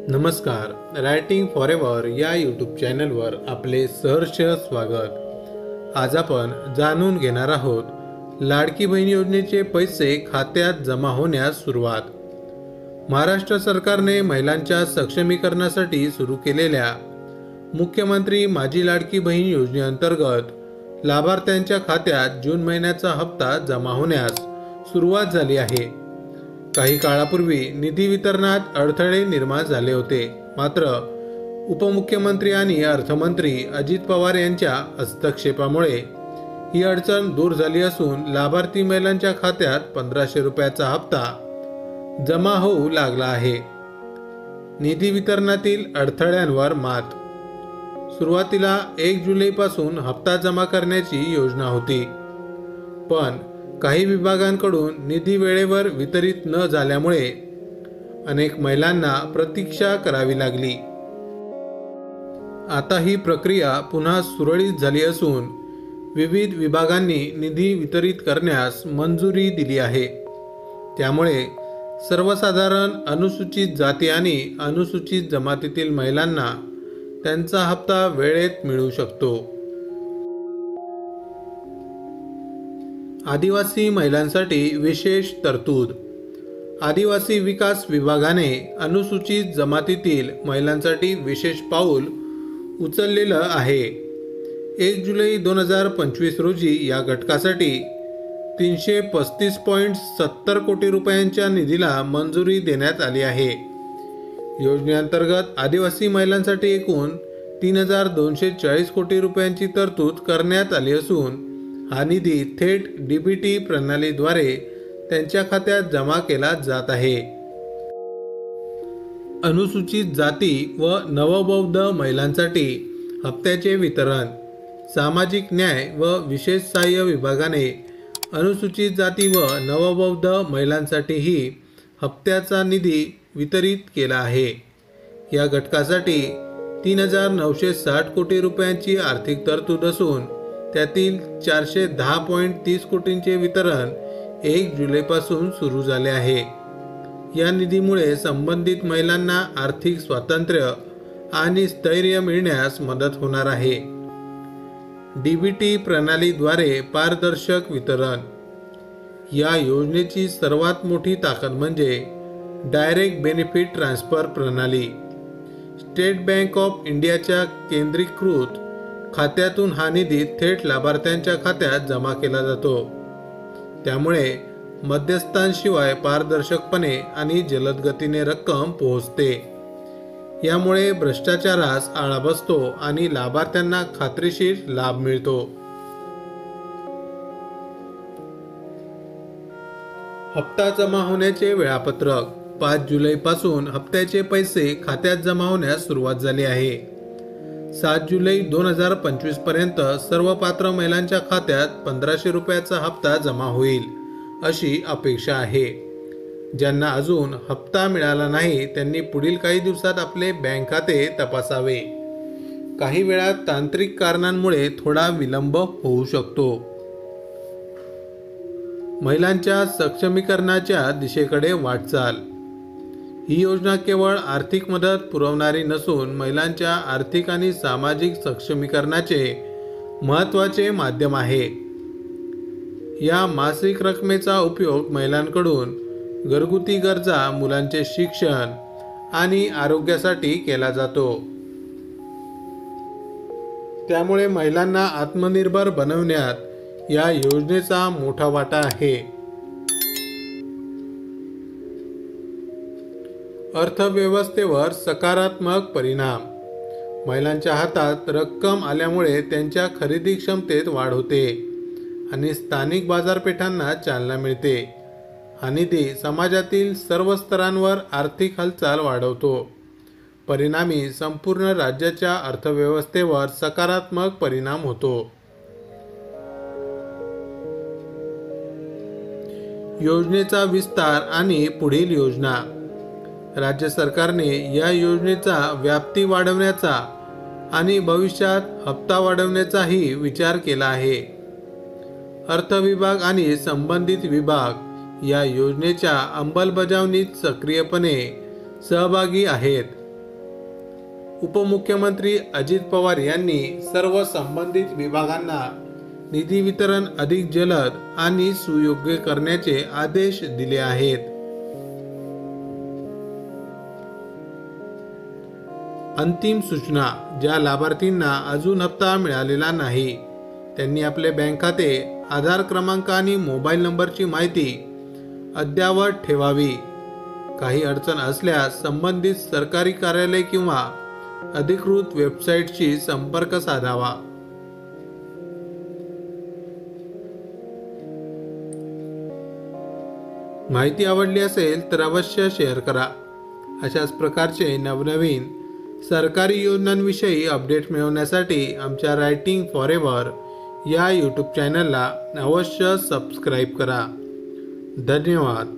नमस्कार. Writing forever या YouTube चॅनलवर आपले सहर्ष स्वागत. आज आपण जाणून घेणार आहोत लाडकी बहीण योजनेचे पैसे खात्यात जमा होण्यास सुरुवात. महाराष्ट्र सरकारने महिलांच्या सक्षमीकरणासाठी सुरू केलेल्या मुख्यमंत्री माझी लाडकी बहीण योजनेअंतर्गत लाभार्थ्यांच्या खात्यात जून महिन्याचा हप्ता जमा होण्यास सुरुवात झाली आहे. काही काळापूर्वी निधी वितरणात अडथळे निर्माण झाले होते, मात्र उपमुख्यमंत्री आणि अर्थमंत्री अजित पवार यांच्या हस्तक्षेपामुळे ही अडचण दूर झाली असून लाभार्थी महिलांच्या खात्यात 1500 रुपयाचा हप्ता जमा होऊ लागला आहे. निधी वितरणातील अडथळ्यांवर मात. सुरुवातीला 1 जुलैपासून हप्ता जमा करण्याची योजना होती, पण काही विभागांकडून निधी वेळेवर वितरित न झाल्यामुळे अनेक महिलांना प्रतीक्षा करावी लागली. आता ही प्रक्रिया पुन्हा सुरळीत झाली असून विविध विभागांनी निधी वितरित करण्यास मंजुरी दिली आहे. त्यामुळे सर्वसाधारण अनुसूचित जाती आणि अनुसूचित जमातीतील महिलांना त्यांचा हप्ता वेळेत मिळू शकतो. आदिवासी महिलांसाठी विशेष तरतूद. आदिवासी विकास विभागाने अनुसूचित जमातीतील महिलांसाठी विशेष पाऊल उचललेलं आहे. 1 जुलै 2025 रोजी या घटकासाठी 335.70 कोटी रुपयांच्या निधीला मंजुरी देण्यात आली आहे. योजनेअंतर्गत आदिवासी महिलांसाठी एकूण 3240 कोटी रुपयांची तरतूद करण्यात आली असून हा निधी थेट डीबीटी प्रणालीद्वारे त्यांच्या खात्यात जमा केला जात आहे. अनुसूचित जाती व नवबौद्ध महिलांसाठी हप्त्याचे वितरण. सामाजिक न्याय व विशेष सहाय्य विभागाने अनुसूचित जाती व नवबौद्ध महिलांसाठीही हप्त्याचा निधी वितरित केला आहे. या घटकासाठी 3960 कोटी रुपयांची आर्थिक तरतूद असून त्यातील 410.30 कोटींचे वितरण 1 जुलैपासून सुरू झाले आहे. या निधीमुळे संबंधित महिलांना आर्थिक स्वातंत्र्य आणि स्थैर्य मिळण्यास मदत होणार आहे. डीबीटी प्रणालीद्वारे पारदर्शक वितरण. या योजनेची सर्वात मोठी ताकद म्हणजे डायरेक्ट बेनिफिट ट्रान्सफर प्रणाली. स्टेट बँक ऑफ इंडियाच्या केंद्रीकृत खात्यातून हा निधी थेट लाभार्थ्यांच्या खात्यात जमा केला जातो. त्यामुळे मध्यस्थांशिवाय पारदर्शकपणे आणि जलद गतीने रक्कम पोहोचते. यामुळे भ्रष्टाचारास आळा बसतो आणि लाभार्थ्यांना खात्रीशीर लाभ मिळतो. हप्ता जमा होण्याचे वेळापत्रक. 5 जुलैपासून हप्त्याचे पैसे खात्यात जमा होण्यास सुरुवात झाली आहे. 7 जुलै 2025 पर्यंत सर्व पात्र महिलांच्या खात्यात 1500 रुपयाचा हप्ता जमा होईल अशी अपेक्षा आहे. ज्यांना अजून हप्ता मिळाला नाही त्यांनी पुढील काही दिवसात आपले बँक खाते तपासावे. काही वेळा तांत्रिक कारणांमुळे थोडा विलंब होऊ शकतो. महिलांच्या सक्षमीकरणाच्या दिशेकडे वाटचाल. ही योजना केवळ आर्थिक मदत पुरवणारी नसून महिलांच्या आर्थिक आणि सामाजिक सक्षमीकरणाचे महत्त्वाचे माध्यम आहे. या मासिक रकमेचा उपयोग महिलांकडून घरगुती गरजा, मुलांचे शिक्षण आणि आरोग्यासाठी केला जातो. त्यामुळे महिलांना आत्मनिर्भर बनवण्यात या योजनेचा मोठा वाटा आहे. अर्थव्यवस्थेवर सकारात्मक परिणाम. महिलांच्या हातात रक्कम आल्यामुळे त्यांच्या खरेदी क्षमतेत वाढ होते आणि स्थानिक बाजारपेठांना चालना मिळते. हा निधी समाजातील सर्व स्तरांवर आर्थिक हालचाल वाढवतो. परिणामी संपूर्ण राज्याच्या अर्थव्यवस्थेवर सकारात्मक परिणाम होतो. योजनेचा विस्तार आणि पुढील योजना. राज्य सरकारने या योजनेचा व्याप्ती वाढवण्याचा आणि भविष्यात हप्ता वाढवण्याचाही विचार केला आहे. अर्थ विभाग आणि संबंधित विभाग या योजनेच्या अंमलबजावणीत सक्रियपणे सहभागी आहेत. उपमुख्यमंत्री अजित पवार यांनी सर्व संबंधित विभागांना निधी वितरण अधिक जलद आणि सुयोग्य करण्याचे आदेश दिले आहेत। अंतिम सूचना, ज्या लाभार्थींना अजून हप्ता मिळालेला नाही त्यांनी आपले बँक खाते, आधार क्रमांक आणि मोबाईल नंबरची माहिती अद्ययावत ठेवावी। काही अडचण असल्यास संबंधित सरकारी कार्यालय किंवा अधिकृत वेबसाईटशी संपर्क साधावा। माहिती आवडली असेल तर अवश्य शेअर करा। अशाच प्रकारचे नवनवीन सरकारी योजनांविषयी अपडेट मिळवण्यासाठी आमच्या रायटिंग फॉरेवर या यूट्यूब चॅनलला अवश्य सबस्क्राईब करा। धन्यवाद।